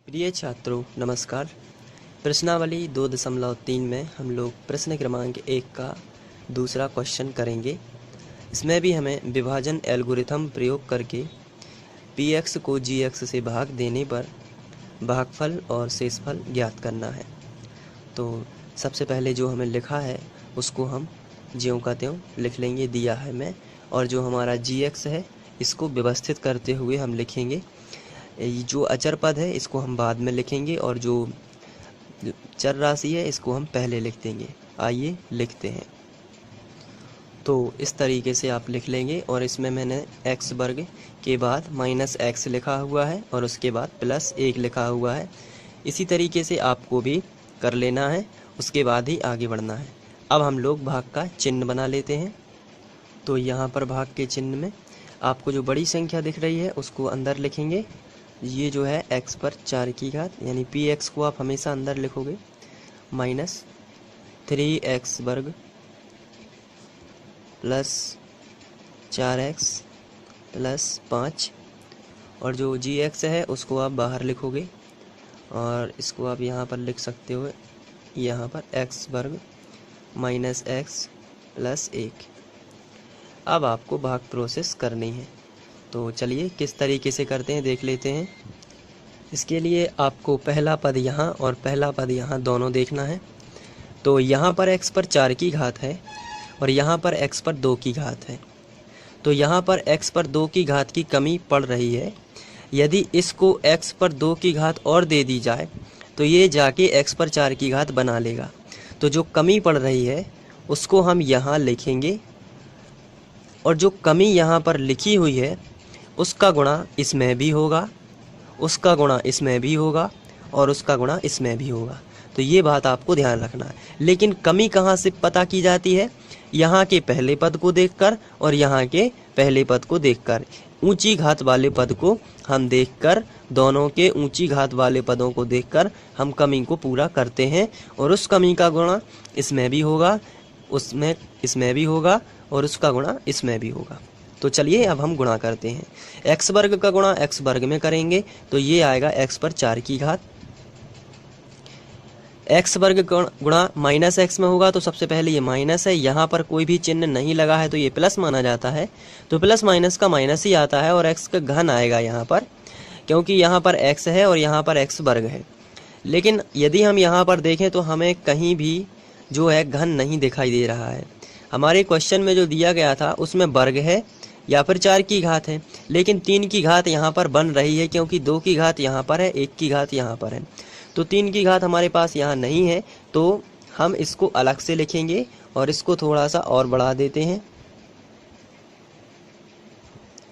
प्रिय छात्रों नमस्कार। प्रश्नावली 2.3 में हम लोग प्रश्न क्रमांक 1 का दूसरा क्वेश्चन करेंगे। इसमें भी हमें विभाजन एल्गोरिथम प्रयोग करके px को gx से भाग देने पर भागफल और शेषफल ज्ञात करना है। तो सबसे पहले जो हमें लिखा है उसको हम ज्यों का त्यों लिख लेंगे, दिया है मैं। और जो हमारा gx है इसको व्यवस्थित करते हुए हम लिखेंगे। जो अचर पद है इसको हम बाद में लिखेंगे और जो चर राशि है इसको हम पहले लिख देंगे। आइए लिखते हैं। तो इस तरीके से आप लिख लेंगे और इसमें मैंने x वर्ग के बाद -x लिखा हुआ है और उसके बाद +1 लिखा हुआ है। इसी तरीके से आपको भी कर लेना है, उसके बाद ही आगे बढ़ना है। अब हम लोग भाग का चिन्ह बना लेते हैं। तो यहाँ पर भाग के चिन्ह में आपको जो बड़ी संख्या दिख रही है उसको अंदर लिखेंगे। ये जो है x पर 4 की घात यानी px को आप हमेशा अंदर लिखोगे, -3x वर्ग +4x +5। और जो gx है उसको आप बाहर लिखोगे और इसको आप यहाँ पर लिख सकते हो, यहाँ पर x वर्ग -x +1। अब आपको भाग प्रोसेस करनी है। तो चलिए किस तरीके से करते हैं देख लेते हैं। इसके लिए आपको पहला पद यहाँ और पहला पद यहाँ दोनों देखना है। तो यहाँ पर x पर 4 की घात है और यहाँ पर x पर 2 की घात है। तो यहाँ पर x पर 2 की घात की कमी पड़ रही है। यदि इसको x पर 2 की घात और दे दी जाए तो ये जाके x पर 4 की घात बना लेगा। तो जो कमी पड़ रही है उसको हम यहाँ लिखेंगे और जो कमी यहाँ पर लिखी हुई है उसका गुणा इसमें भी होगा, उसका गुणा इसमें भी होगा और उसका गुणा इसमें भी होगा। तो ये बात आपको ध्यान रखना है। लेकिन कमी कहाँ से पता की जाती है? यहाँ के पहले पद को देखकर और यहाँ के पहले पद को देखकर। ऊंची घात वाले पद को हम देखकर, दोनों के ऊंची घात वाले पदों को देखकर हम कमी को पूरा करते हैं और उस कमी का गुणा इसमें भी होगा, उसमें इसमें भी होगा और उसका गुणा इसमें भी होगा। तो चलिए अब हम गुणा करते हैं। x वर्ग का गुणा x वर्ग में करेंगे तो ये आएगा x पर 4 की घात। x वर्ग गुणा -x में होगा तो सबसे पहले ये माइनस है, यहाँ पर कोई भी चिन्ह नहीं लगा है तो ये प्लस माना जाता है। तो प्लस माइनस का माइनस ही आता है और x का घन आएगा यहाँ पर, क्योंकि यहाँ पर x है और यहाँ पर x वर्ग है। लेकिन यदि हम यहाँ पर देखें तो हमें कहीं भी जो है घन नहीं दिखाई दे रहा है। हमारे क्वेश्चन में जो दिया गया था उसमें वर्ग है या फिर 4 की घात है, लेकिन 3 की घात यहाँ पर बन रही है क्योंकि 2 की घात यहाँ पर है, 1 की घात यहाँ पर है। तो 3 की घात हमारे पास यहाँ नहीं है तो हम इसको अलग से लिखेंगे और इसको थोड़ा सा और बढ़ा देते हैं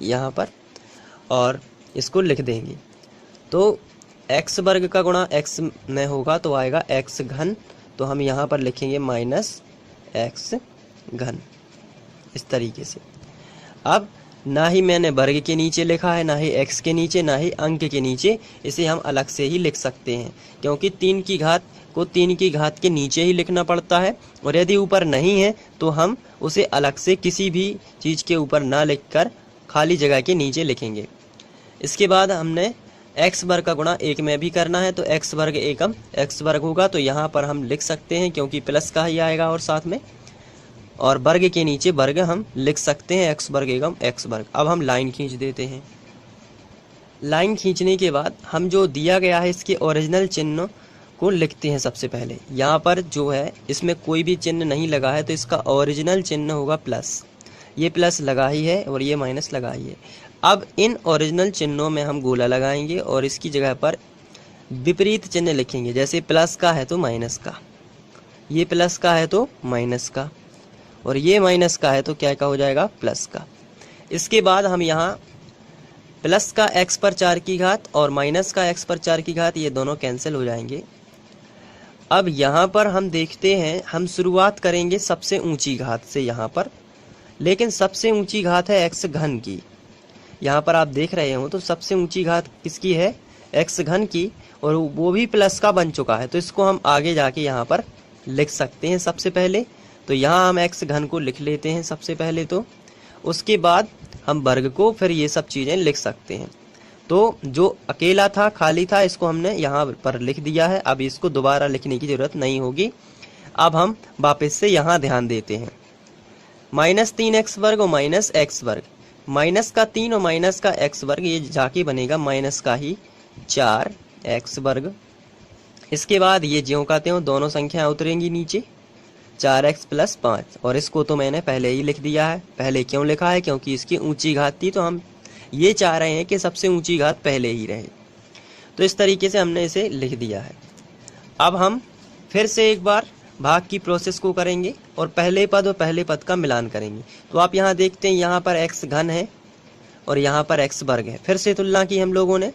यहाँ पर और इसको लिख देंगे। तो x वर्ग का गुणा x में होगा तो आएगा x घन। तो हम यहाँ पर लिखेंगे -x घन, इस तरीके से। अब ना ही मैंने वर्ग के नीचे लिखा है, ना ही x के नीचे, ना ही अंक के नीचे। इसे हम अलग से ही लिख सकते हैं क्योंकि 3 की घात को 3 की घात के नीचे ही लिखना पड़ता है और यदि ऊपर नहीं है तो हम उसे अलग से किसी भी चीज़ के ऊपर ना लिखकर खाली जगह के नीचे लिखेंगे। इसके बाद हमने x वर्ग का गुणा 1 में भी करना है तो x वर्ग एकम x वर्ग होगा। तो यहाँ पर हम लिख सकते हैं क्योंकि प्लस का ही आएगा और साथ में, और वर्ग के नीचे वर्ग हम लिख सकते हैं x वर्ग एकम x वर्ग। अब हम लाइन खींच देते हैं। लाइन खींचने के बाद हम जो दिया गया है इसके ओरिजिनल चिन्ह को लिखते हैं। सबसे पहले यहाँ पर जो है इसमें कोई भी चिन्ह नहीं लगा है तो इसका ओरिजिनल चिन्ह होगा प्लस। ये प्लस लगा ही है और ये माइनस लगा ही है। अब इन ओरिजिनल चिन्हों में हम गोला लगाएंगे और इसकी जगह पर विपरीत चिन्ह लिखेंगे। जैसे प्लस का है तो माइनस का, ये प्लस का है तो माइनस का, और ये माइनस का है तो क्या का हो जाएगा प्लस का। इसके बाद हम यहाँ प्लस का x पर 4 की घात और माइनस का x पर 4 की घात ये दोनों कैंसिल हो जाएंगे। अब यहाँ पर हम देखते हैं, हम शुरुआत करेंगे सबसे ऊंची घात से यहाँ पर, लेकिन सबसे ऊंची घात है x घन की। यहाँ पर आप देख रहे हो तो सबसे ऊंची घात किसकी है? x घन की, और वो भी प्लस का बन चुका है। तो इसको हम आगे जाके यहाँ पर लिख सकते हैं सबसे पहले। तो यहाँ हम x घन को लिख लेते हैं सबसे पहले। तो उसके बाद हम वर्ग को, फिर ये सब चीज़ें लिख सकते हैं। तो जो अकेला था, खाली था, इसको हमने यहाँ पर लिख दिया है। अब इसको दोबारा लिखने की जरूरत नहीं होगी। अब हम वापस से यहाँ ध्यान देते हैं। -3x² और -x², माइनस का 3 और माइनस का x², ये जाके बनेगा माइनस का ही 4x²। इसके बाद ये ज्यों का त्यों दोनों संख्याएं उतरेंगी नीचे, 4x + 5, और इसको तो मैंने पहले ही लिख दिया है। पहले क्यों लिखा है? क्योंकि इसकी ऊंची घात थी, तो हम ये चाह रहे हैं कि सबसे ऊंची घात पहले ही रहे, तो इस तरीके से हमने इसे लिख दिया है। अब हम फिर से एक बार भाग की प्रोसेस को करेंगे और पहले पद और पहले पद का मिलान करेंगे। तो आप यहाँ देखते हैं, यहाँ पर x³ है और यहाँ पर x² है। फिर से तुलना की हम लोगों ने,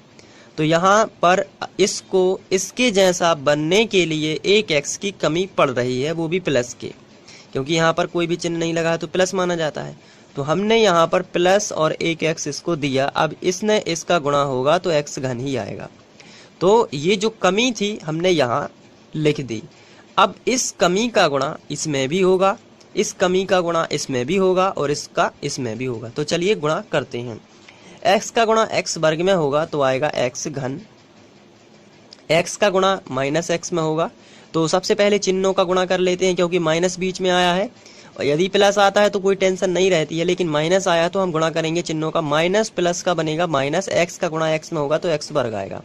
तो यहाँ पर इसको इसके जैसा बनने के लिए एक x की कमी पड़ रही है, वो भी प्लस के, क्योंकि यहाँ पर कोई भी चिन्ह नहीं लगा है तो प्लस माना जाता है। तो हमने यहाँ पर प्लस और एक x इसको दिया। अब इसने इसका गुणा होगा तो x³ ही आएगा। तो ये जो कमी थी हमने यहाँ लिख दी। अब इस कमी का गुणा इसमें भी होगा, इस कमी का गुणा इसमें भी होगा और इसका इसमें भी होगा। तो चलिए गुणा करते हैं। x का गुणा x² में होगा तो आएगा x³। x का गुणा -x में होगा, तो सबसे पहले चिन्हों का गुणा कर लेते हैं, क्योंकि माइनस बीच में आया है। और यदि प्लस आता है तो कोई टेंशन नहीं रहती है, लेकिन माइनस आया तो हम गुणा करेंगे चिन्हों का। माइनस प्लस का बनेगा माइनस, x का गुणा x में होगा तो x² आएगा।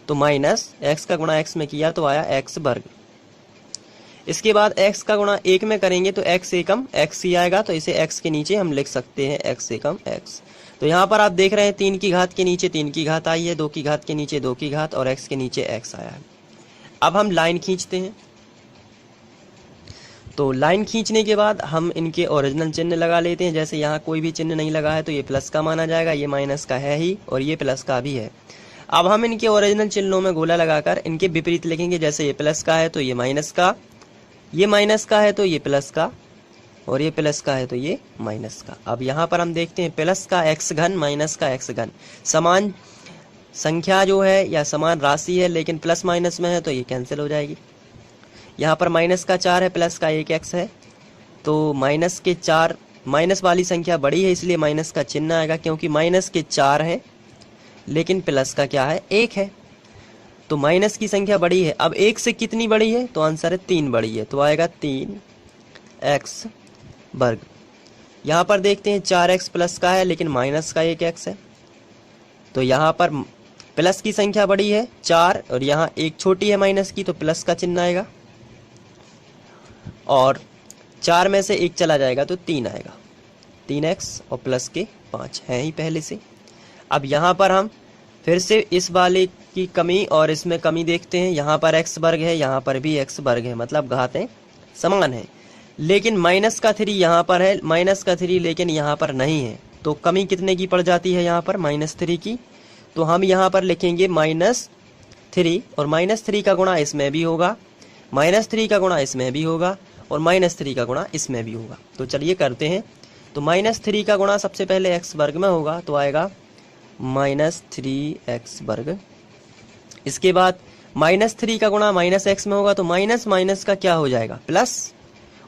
तो माइनस x का गुणा x में किया तो आया x²। इसके बाद x का गुणा 1 में करेंगे तो x एकम x ही आएगा, तो इसे x के नीचे हम लिख सकते हैं x एकम x। तो यहाँ पर आप देख रहे हैं 3 की घात के नीचे 3 की घात आई है, 2 की घात के नीचे 2 की घात और x के नीचे x आया है। अब हम लाइन खींचते हैं। तो लाइन खींचने के बाद हम इनके ओरिजिनल चिन्ह लगा लेते हैं। जैसे यहाँ कोई भी चिन्ह नहीं लगा है तो ये प्लस का माना जाएगा, ये माइनस का है ही और ये प्लस का भी है। अब हम इनके ओरिजिनल चिन्हों में गोला लगाकर इनके विपरीत लिखेंगे। जैसे ये प्लस का है तो ये माइनस का, ये माइनस का है तो ये प्लस का, और ये प्लस का है तो ये माइनस का। अब यहाँ पर हम देखते हैं प्लस का x³ माइनस का x³, समान संख्या जो है या समान राशि है, लेकिन प्लस माइनस में है तो ये कैंसिल हो जाएगी। यहाँ पर माइनस का 4 है, प्लस का 1x है, तो माइनस के 4, माइनस वाली संख्या बड़ी है इसलिए माइनस का चिन्ह आएगा, क्योंकि माइनस के 4 है लेकिन प्लस का क्या है 1 है, तो माइनस की संख्या बड़ी है। अब 1 से कितनी बड़ी है? तो आंसर है 3 बड़ी है, तो आएगा 3x²। यहाँ पर देखते हैं 4x प्लस का है लेकिन माइनस का 1x है, तो यहाँ पर प्लस की संख्या बड़ी है 4 और यहाँ एक छोटी है माइनस की, तो प्लस का चिन्ह आएगा और 4 में से 1 चला जाएगा तो 3 आएगा। 3x और प्लस के 5 हैं ही पहले से। अब यहाँ पर हम फिर से इस वाले की कमी और इसमें कमी देखते हैं। यहाँ पर x² है, यहाँ पर भी x² है, मतलब घातें समान हैं, लेकिन माइनस का 3 यहाँ पर है, माइनस का 3 लेकिन यहाँ पर नहीं है, तो कमी कितने की पड़ जाती है यहाँ पर? -3 की। तो हम यहाँ पर लिखेंगे -3 और -3 का गुणा इसमें भी होगा, -3 का गुणा इसमें भी होगा और -3 का गुणा इसमें भी होगा। तो चलिए करते हैं। तो -3 का गुणा सबसे पहले x² में होगा तो आएगा -3x²। इसके बाद -3 का गुणा -x में होगा तो माइनस माइनस का क्या हो जाएगा? प्लस,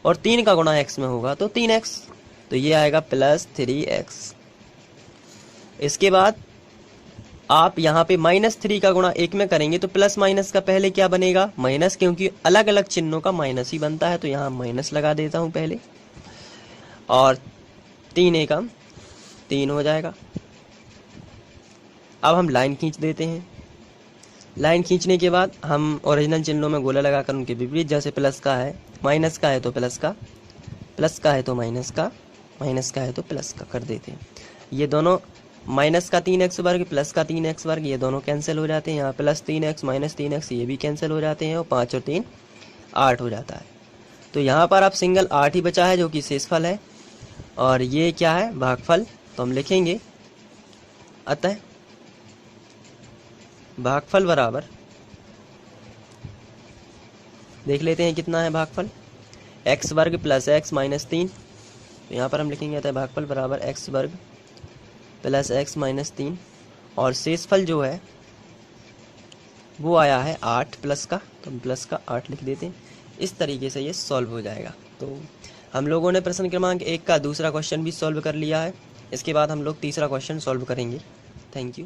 और 3 का गुणा x में होगा तो 3x, तो ये आएगा +3x। इसके बाद आप यहाँ पे -3 का गुणा 1 में करेंगे तो प्लस माइनस का पहले क्या बनेगा? माइनस, क्योंकि अलग अलग चिन्हों का माइनस ही बनता है, तो यहाँ माइनस लगा देता हूँ पहले, और 3 एकम 3 हो जाएगा। अब हम लाइन खींच देते हैं। लाइन खींचने के बाद हम ओरिजिनल चिन्हों में गोला लगाकर उनके विपरीत, जैसे प्लस का है, माइनस का है तो प्लस का, प्लस का है तो माइनस का, माइनस का है तो प्लस का कर देते हैं। ये दोनों माइनस का 3x² प्लस का 3x², ये दोनों कैंसिल हो जाते हैं। यहाँ +3x -3x ये भी कैंसिल हो जाते हैं और 5 और 3 8 हो जाता है। तो यहाँ पर अब सिंगल 8 ही बचा है जो कि शेषफल है, और ये क्या है? भागफल। तो हम लिखेंगे अतः भागफल बराबर, देख लेते हैं कितना है भागफल, x² + x -3। तो यहाँ पर हम लिखेंगे अतः भागफल बराबर x² + x -3, और शेषफल जो है वो आया है 8 प्लस का, तो हम प्लस का 8 लिख देते हैं। इस तरीके से ये सॉल्व हो जाएगा। तो हम लोगों ने प्रश्न क्रमांक 1 का दूसरा क्वेश्चन भी सॉल्व कर लिया है। इसके बाद हम लोग तीसरा क्वेश्चन सॉल्व करेंगे। Thank you.